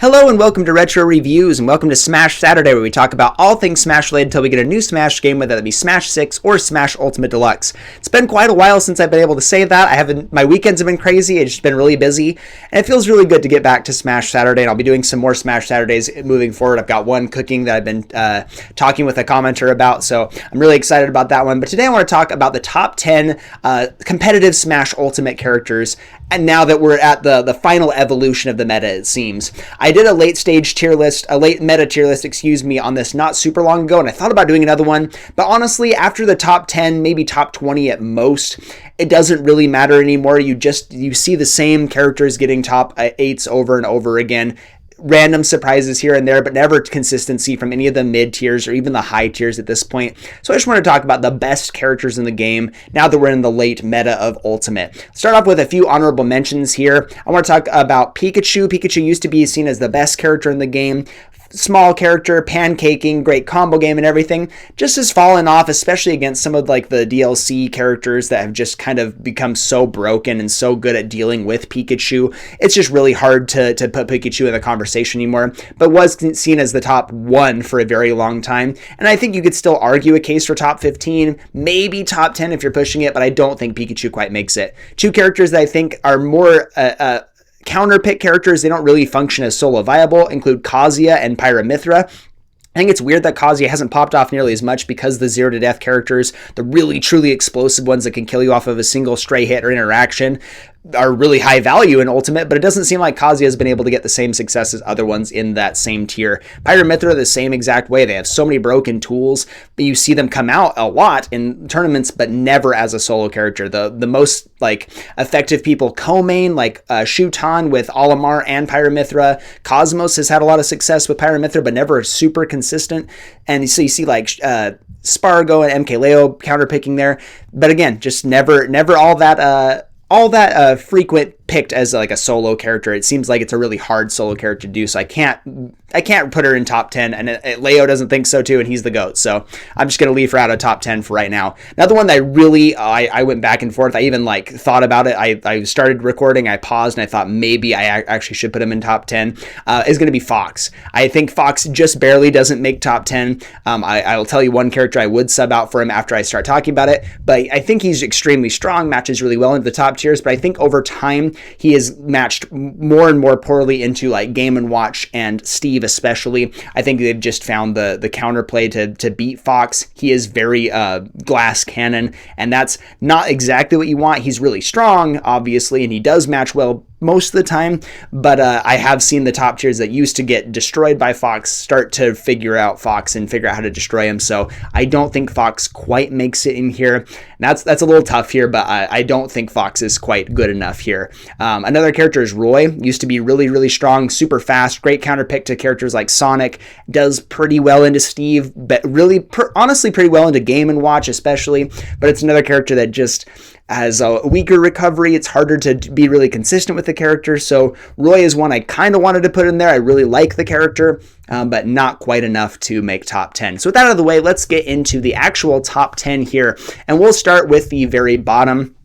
Hello and welcome to Retro Reviews and welcome to Smash Saturday, where we talk about all things Smash related until we get a new Smash game, whether that be Smash 6 or Smash Ultimate Deluxe. It's been quite a while since I've been able to say that. My weekends have been crazy, it's just been really busy, and it feels really good to get back to Smash Saturday, and I'll be doing some more Smash Saturdays moving forward. I've got one cooking that I've been talking with a commenter about, so I'm really excited about that one. But today I want to talk about the top 10 competitive Smash Ultimate characters, and now that we're at the final evolution of the meta, it seems. I did a late meta tier list, on this not super long ago, and I thought about doing another one, but honestly, after the top 10, maybe top 20 at most, it doesn't really matter anymore. You see the same characters getting top 8s over and over again. Random surprises here and there, but never consistency from any of the mid tiers or even the high tiers at this point. So I just want to talk about the best characters in the game now that we're in the late meta of Ultimate. Start off with a few honorable mentions here. I want to talk about Pikachu. Pikachu used to be seen as the best character in the game. Small character, pancaking, great combo game and everything, just has fallen off, especially against some of like the DLC characters that have just kind of become so broken and so good at dealing with Pikachu. It's just really hard to put Pikachu in the conversation anymore, but was seen as the top 1 for a very long time. And I think you could still argue a case for top 15, maybe top 10 if you're pushing it, but I don't think Pikachu quite makes it. Two characters that I think are more counter pick characters, they don't really function as solo viable, include Kazuya and Pyramithra. I think it's weird that Kazuya hasn't popped off nearly as much because the zero to death characters, the really truly explosive ones that can kill you off of a single stray hit or interaction, are really high value in Ultimate, but it doesn't seem like Kazuya has been able to get the same success as other ones in that same tier. Pyramithra the same exact way. They have so many broken tools, but you see them come out a lot in tournaments, but never as a solo character. The most like effective people co-main, like Shuton with Olimar and Pyramithra. Cosmos has had a lot of success with Pyramithra, but never super consistent. And so you see like Spargo and MKLeo counterpicking there, but again, just never all that frequent picked as like a solo character. It seems like it's a really hard solo character to do, so I can't put her in top 10, and Leo doesn't think so too, and he's the GOAT, so I'm just going to leave her out of top 10 for right now. Another one that I really, I went back and forth, I even like thought about it, I started recording, I paused, and I thought maybe I actually should put him in top 10, is going to be Fox. I think Fox just barely doesn't make top 10. I'll tell you one character I would sub out for him after I start talking about it, but I think he's extremely strong, matches really well into the top tiers, but I think over time, he is matched more and more poorly into like Game & Watch and Steve especially. I think they've just found the counterplay to beat Fox. He is very glass cannon, and that's not exactly what you want. He's really strong, obviously, and he does match well most of the time, but I have seen the top tiers that used to get destroyed by Fox start to figure out Fox and figure out how to destroy him, so I don't think Fox quite makes it in here. That's a little tough here, but I don't think Fox is quite good enough here. Another character is Roy. Used to be really, really strong, super fast, great counter pick to characters like Sonic, does pretty well into Steve, but really, honestly, pretty well into Game & Watch especially, but it's another character that just has a weaker recovery. It's harder to be really consistent with the character, so Roy is one I kind of wanted to put in there. I really like the character, but not quite enough to make top 10. So with that out of the way, let's get into the actual top 10 here, and we'll start with the very bottom.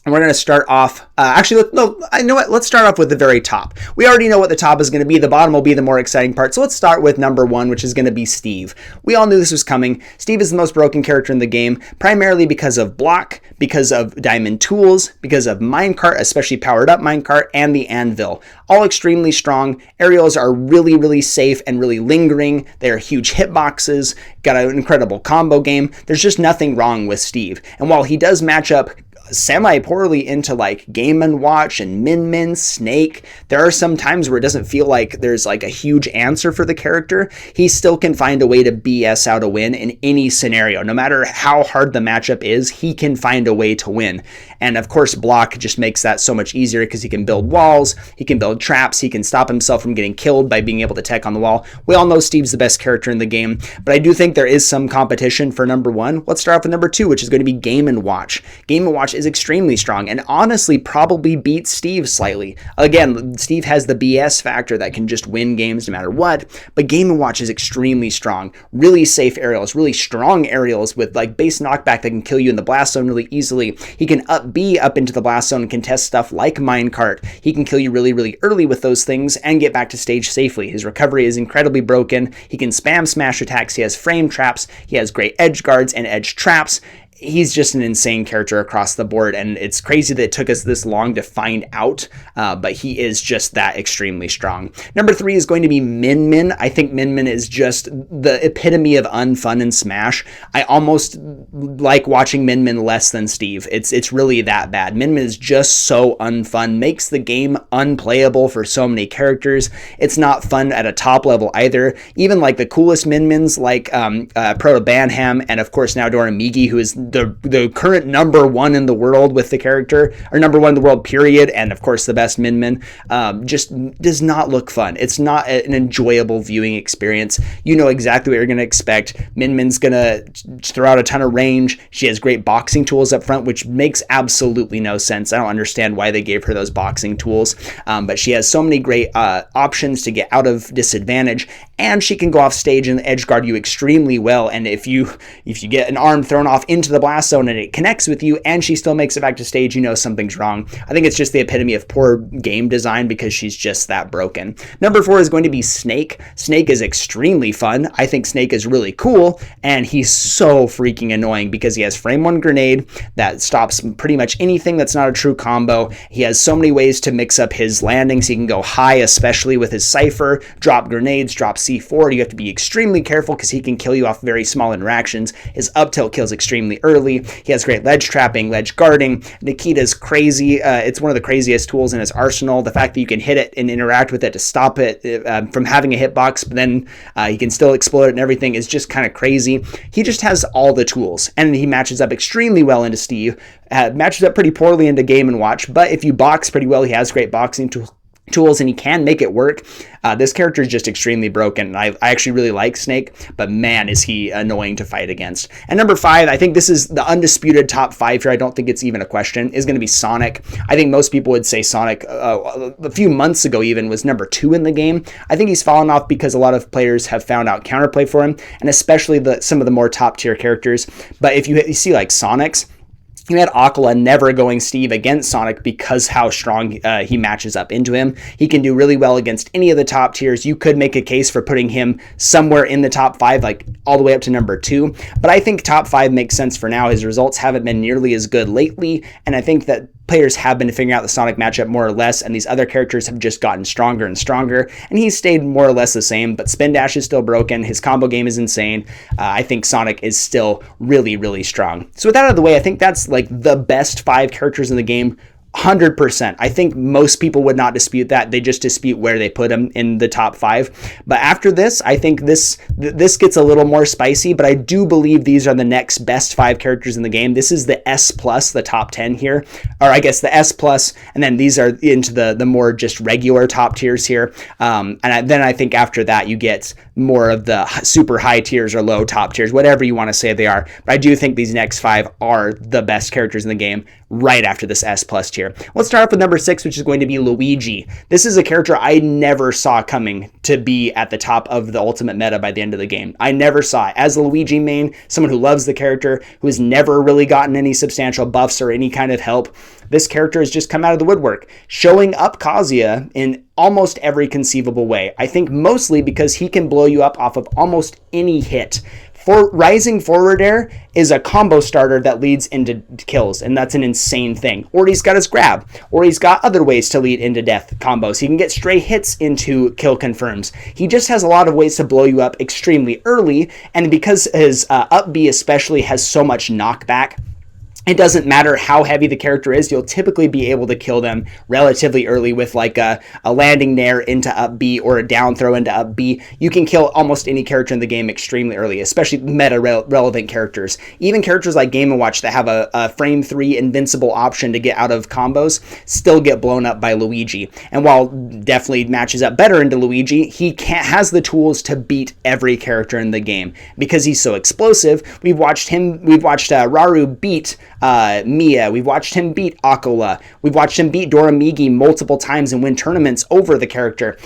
And we're going to start off, let's start off with the very top. We already know what the top is going to be. The bottom will be the more exciting part. So let's start with number 1, which is going to be Steve. We all knew this was coming. Steve is the most broken character in the game, primarily because of block, because of diamond tools, because of minecart, especially powered up minecart, and the anvil. All extremely strong. Aerials are really, really safe and really lingering. They are huge hitboxes, got an incredible combo game. There's just nothing wrong with Steve. And while he does match up semi-poorly into like Game & Watch and Min, Snake, there are some times where it doesn't feel like there's like a huge answer for the character. He still can find a way to BS out a win in any scenario. No matter how hard the matchup is, he can find a way to win. And of course, block just makes that so much easier because he can build walls, he can build traps, he can stop himself from getting killed by being able to tech on the wall. We all know Steve's the best character in the game, but I do think there is some competition for number 1. Let's start off with number 2, which is going to be Game & Watch. Game & Watch is extremely strong and honestly probably beats Steve slightly. Again, Steve has the BS factor that can just win games no matter what, but Game & Watch is extremely strong. Really safe aerials, really strong aerials with like base knockback that can kill you in the blast zone really easily. He can up B up into the blast zone and contest stuff like minecart. He can kill you really, really early with those things and get back to stage safely. His recovery is incredibly broken. He can spam smash attacks. He has frame traps. He has great edge guards and edge traps. He's just an insane character across the board, and it's crazy that it took us this long to find out, but he is just that extremely strong. Number 3 is going to be Min Min. I think Min Min is just the epitome of unfun in Smash. I almost like watching Min Min less than Steve. It's really that bad. Min Min is just so unfun, makes the game unplayable for so many characters. It's not fun at a top level either. Even like the coolest Min Mins like Proto Banham, and of course now Dora Migi, who is the current number 1 in the world with the character, or number 1 in the world period, and of course the best Min Min, just does not look fun. It's not an enjoyable viewing experience. You know exactly what you're going to expect. Min Min's going to throw out a ton of range. She has great boxing tools up front, which makes absolutely no sense. I don't understand why they gave her those boxing tools, but she has so many great options to get out of disadvantage, and she can go off stage and edge guard you extremely well. And if you get an arm thrown off into the blast zone and it connects with you and she still makes it back to stage, you know something's wrong. I think it's just the epitome of poor game design because she's just that broken. Number 4 is going to be Snake. Snake is extremely fun. I think Snake is really cool, and he's so freaking annoying because he has frame 1 grenade that stops pretty much anything that's not a true combo. He has so many ways to mix up his landings. He can go high, especially with his Cypher, drop grenades, drop C4. You have to be extremely careful because he can kill you off very small interactions. His up tilt kills extremely early. He has great ledge trapping, ledge guarding. Nikita's crazy. It's one of the craziest tools in his arsenal. The fact that you can hit it and interact with it to stop it from having a hitbox, but then he can still explode it and everything is just kind of crazy. He just has all the tools, and he matches up extremely well into Steve. Matches up pretty poorly into Game & Watch, but if you box pretty well, he has great boxing tools and he can make it work. This character is just extremely broken, and I actually really like Snake, but man, is he annoying to fight against. And number 5, I think this is the undisputed top 5 here. I don't think it's even a question, is going to be Sonic. I think most people would say Sonic a few months ago even was number 2 in the game. I think he's fallen off because a lot of players have found out counterplay for him, and especially some of the more top tier characters. But if you see like Sonic's, you had Aquila never going Steve against Sonic because how strong he matches up into him. He can do really well against any of the top tiers. You could make a case for putting him somewhere in the top 5, like all the way up to number 2. But I think top 5 makes sense for now. His results haven't been nearly as good lately, and I think that players have been figuring out the Sonic matchup more or less, and these other characters have just gotten stronger and stronger, and he's stayed more or less the same, but Spin Dash is still broken. His combo game is insane. I think Sonic is still really, really strong. So with that out of the way, I think that's like the best 5 characters in the game. 100%. I think most people would not dispute that. They just dispute where they put him in the top 5. But after this, I think this gets a little more spicy, but I do believe these are the next best 5 characters in the game. This is the S+, the top 10 here, or I guess the S+, and then these are into the more just regular top tiers here. Then I think after that, you get more of the super high tiers or low top tiers, whatever you want to say they are. But I do think these next 5 are the best characters in the game right after this S+ tier. Let's start off with number 6, which is going to be Luigi. This is a character I never saw coming to be at the top of the ultimate meta by the end of the game. I never saw it. As a Luigi main, someone who loves the character, who has never really gotten any substantial buffs or any kind of help, this character has just come out of the woodwork, showing up Kazuya in almost every conceivable way. I think mostly because he can blow you up off of almost any hit. For rising forward air is a combo starter that leads into kills, and that's an insane thing. Or he's got his grab, or he's got other ways to lead into death combos. He can get stray hits into kill confirms. He just has a lot of ways to blow you up extremely early, and because his up B especially has so much knockback, it doesn't matter how heavy the character is, you'll typically be able to kill them relatively early with like a landing nair into up B or a down throw into up B. You can kill almost any character in the game extremely early, especially meta-relevant characters. Even characters like Game & Watch that have a frame 3 invincible option to get out of combos still get blown up by Luigi. And while definitely matches up better into Luigi, he has the tools to beat every character in the game. Because he's so explosive, we've watched Raru beat Mia. We've watched him beat Akala. We've watched him beat Doramigi multiple times and win tournaments over the character.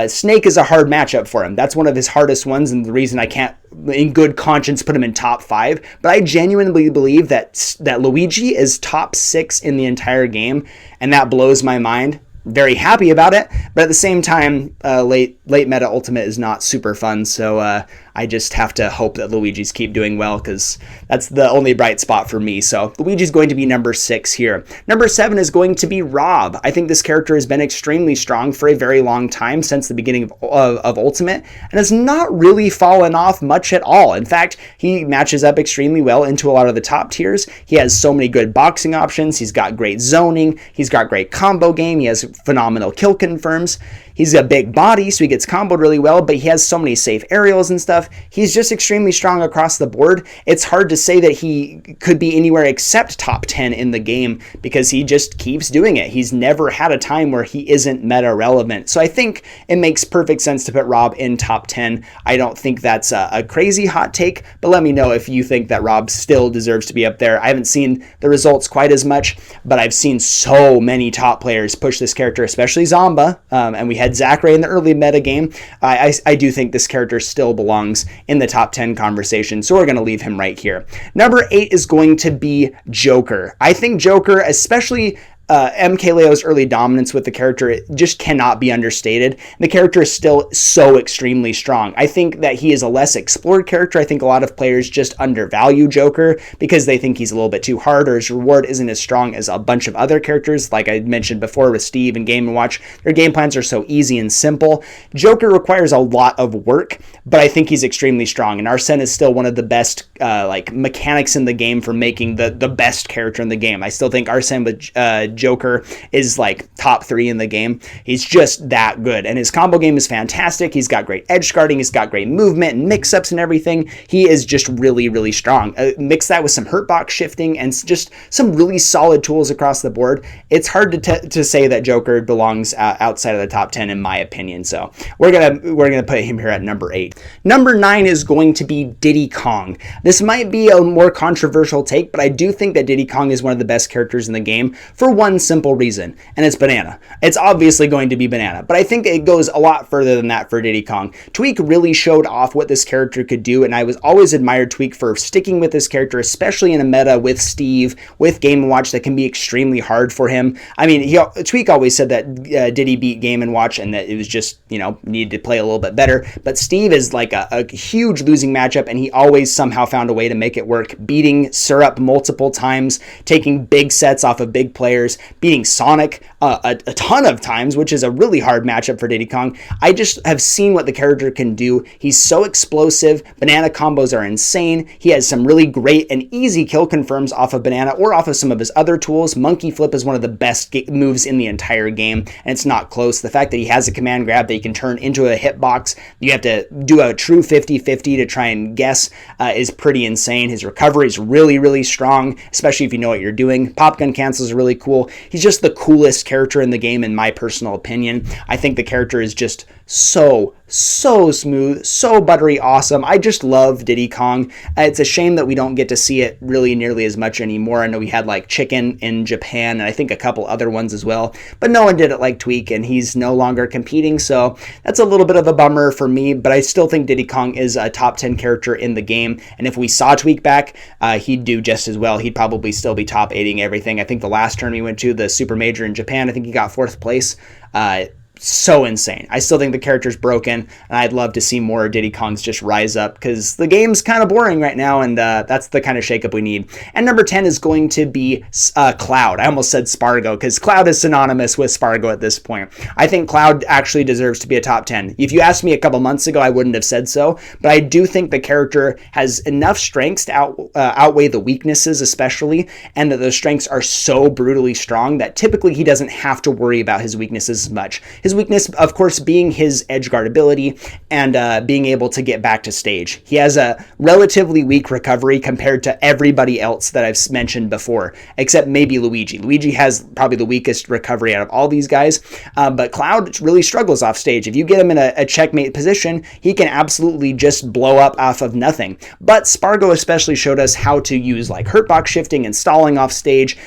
Snake is a hard matchup for him. That's one of his hardest ones, and the reason I can't, in good conscience, put him in top 5. But I genuinely believe that Luigi is top 6 in the entire game, and that blows my mind. Very happy about it, but at the same time, late meta ultimate is not super fun, so I just have to hope that Luigi's keep doing well, because that's the only bright spot for me. So Luigi's going to be number 6 here. Number 7 is going to be Rob. I think this character has been extremely strong for a very long time, since the beginning of Ultimate, and has not really fallen off much at all. In fact, he matches up extremely well into a lot of the top tiers. He has so many good boxing options. He's got great zoning. He's got great combo game. He has phenomenal kill confirms. He's a big body, so he gets comboed really well, but he has so many safe aerials and stuff. He's just extremely strong across the board. It's hard to say that he could be anywhere except top 10 in the game, because he just keeps doing it. He's never had a time where he isn't meta relevant. So I think it makes perfect sense to put Rob in top 10. I don't think that's a crazy hot take, but let me know if you think that Rob still deserves to be up there. I haven't seen the results quite as much, but I've seen so many top players push this character, especially Zomba, and we had Zachary in the early meta game. I do think this character still belongs in the top 10 conversation, so we're going to leave him right here. Number 8 is going to be Joker. I think Joker, especially MKLeo's early dominance with the character, it just cannot be understated. The character is still so extremely strong. I think that he is a less explored character. I think a lot of players just undervalue Joker because they think he's a little bit too hard, or his reward isn't as strong as a bunch of other characters. Like I mentioned before with Steve and Game & Watch, their game plans are so easy and simple. Joker requires a lot of work, but I think he's extremely strong, and Arsene is still one of the best mechanics in the game for making the best character in the game. I still think Arsene with Joker is like top 3 in the game. He's just that good, and his combo game is fantastic. He's got great edge guarding, he's got great movement and mix-ups and everything. He is just really, really strong. Mix that with some hurtbox shifting and just some really solid tools across the board. It's hard to say that Joker belongs outside of the top 10 in my opinion. So we're gonna put him here at number 8. Number 9 is going to be Diddy Kong. This might be a more controversial take, but I do think that Diddy Kong is one of the best characters in the game for one simple reason, and it's Banana. It's obviously going to be Banana, but I think it goes a lot further than that for Diddy Kong. Tweak really showed off what this character could do, and I was always admired Tweak for sticking with this character, especially in a meta with Steve, with Game & Watch that can be extremely hard for him. I mean, Tweak always said that Diddy beat Game & Watch and that it was just, needed to play a little bit better, but Steve is like a huge losing matchup, and he always somehow found a way to make it work, beating Syrup multiple times, taking big sets off of big players, beating Sonic a ton of times, which is a really hard matchup for Diddy Kong. I just have seen what the character can do. He's so explosive. Banana combos are insane. He has some really great and easy kill confirms off of Banana or off of some of his other tools. Monkey Flip is one of the best moves in the entire game, and it's not close. The fact that he has a command grab that he can turn into a hitbox, you have to do a true 50-50 to try and guess, is pretty insane. His recovery is really, really strong, especially if you know what you're doing. Pop gun cancels are really cool. He's just the coolest character in the game in my personal opinion. I think the character is just so smooth, so buttery awesome. I just love Diddy Kong. It's a shame that we don't get to see it really nearly as much anymore. I know we had like Chicken in Japan and I think a couple other ones as well, but no one did it like Tweak, and he's no longer competing, so that's a little bit of a bummer for me, but I still think Diddy Kong is a top 10 character in the game, and if we saw Tweak back, he'd do just as well. He'd probably still be top 8ing everything. I think the last turn we went to, the Super Major in Japan, I think he got 4th place. So insane. I still think the character's broken, and I'd love to see more Diddy Kongs just rise up, because the game's kind of boring right now, and that's the kind of shakeup we need. And number 10 is going to be Cloud. I almost said Spargo, because Cloud is synonymous with Spargo at this point. I think Cloud actually deserves to be a top 10. If you asked me a couple months ago, I wouldn't have said so, but I do think the character has enough strengths to outweigh the weaknesses, especially, and that those strengths are so brutally strong that typically he doesn't have to worry about his weaknesses as much. His His weakness, of course, being his edge guard ability and being able to get back to stage. He has a relatively weak recovery compared to everybody else that I've mentioned before, except maybe Luigi. Luigi has probably the weakest recovery out of all these guys, but Cloud really struggles off stage. If you get him in a checkmate position, he can absolutely just blow up off of nothing. But Spargo especially showed us how to use like hurtbox shifting and stalling off stage,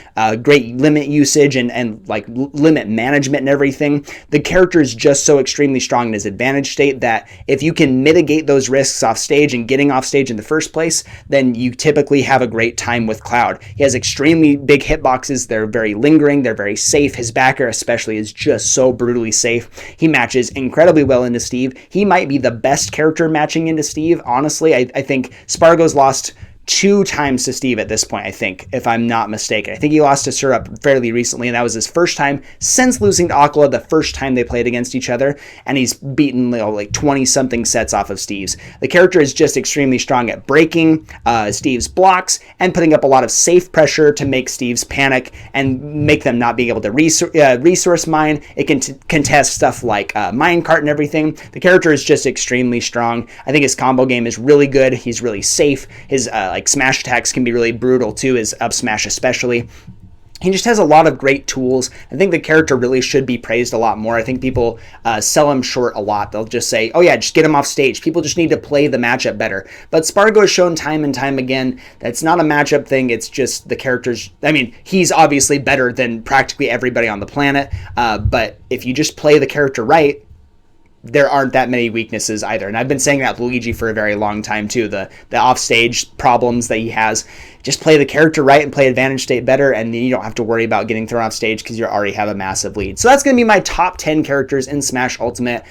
great limit usage and like limit management and everything. The character is just so extremely strong in his advantage state that if you can mitigate those risks off stage and getting off stage in the first place, then you typically have a great time with Cloud. He has extremely big hitboxes. They're very lingering. They're very safe. His backer especially is just so brutally safe. He matches incredibly well into Steve. He might be the best character matching into Steve. Honestly, I think Spargo's lost 2 times to Steve at this point, I think, if I'm not mistaken. I think he lost to Syrup fairly recently, and that was his first time since losing to Aquila the first time they played against each other, and he's beaten like 20-something sets off of Steve's. The character is just extremely strong at breaking Steve's blocks and putting up a lot of safe pressure to make Steve's panic and make them not being able to resource mine. It can contest stuff like minecart and everything. The character is just extremely strong. I think his combo game is really good. He's really safe. His like smash attacks can be really brutal too, his up smash especially. He just has a lot of great tools. I think the character really should be praised a lot more. I think people sell him short a lot. They'll just say, oh yeah, just get him off stage. People just need to play the matchup better. But Spargo has shown time and time again that it's not a matchup thing. It's just the characters. I mean, he's obviously better than practically everybody on the planet. But if you just play the character right, there aren't that many weaknesses either. And I've been saying that with Luigi for a very long time too. The offstage problems that he has. Just play the character right and play advantage state better, and then you don't have to worry about getting thrown off stage because you already have a massive lead. So that's going to be my top 10 characters in Smash Ultimate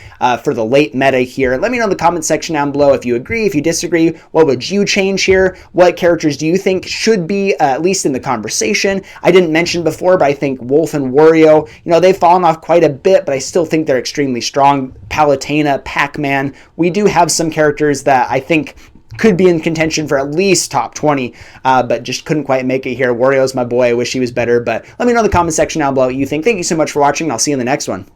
for the late meta here. Let me know in the comment section down below if you agree, if you disagree. What would you change here? What characters do you think should be at least in the conversation? I didn't mention before, but I think Wolf and Wario, they've fallen off quite a bit, but I still think they're extremely strong. Palutena, Pac-Man. We do have some characters that I think could be in contention for at least top 20, but just couldn't quite make it here. Wario's my boy. I wish he was better, but let me know in the comment section down below what you think. Thank you so much for watching. I'll see you in the next one.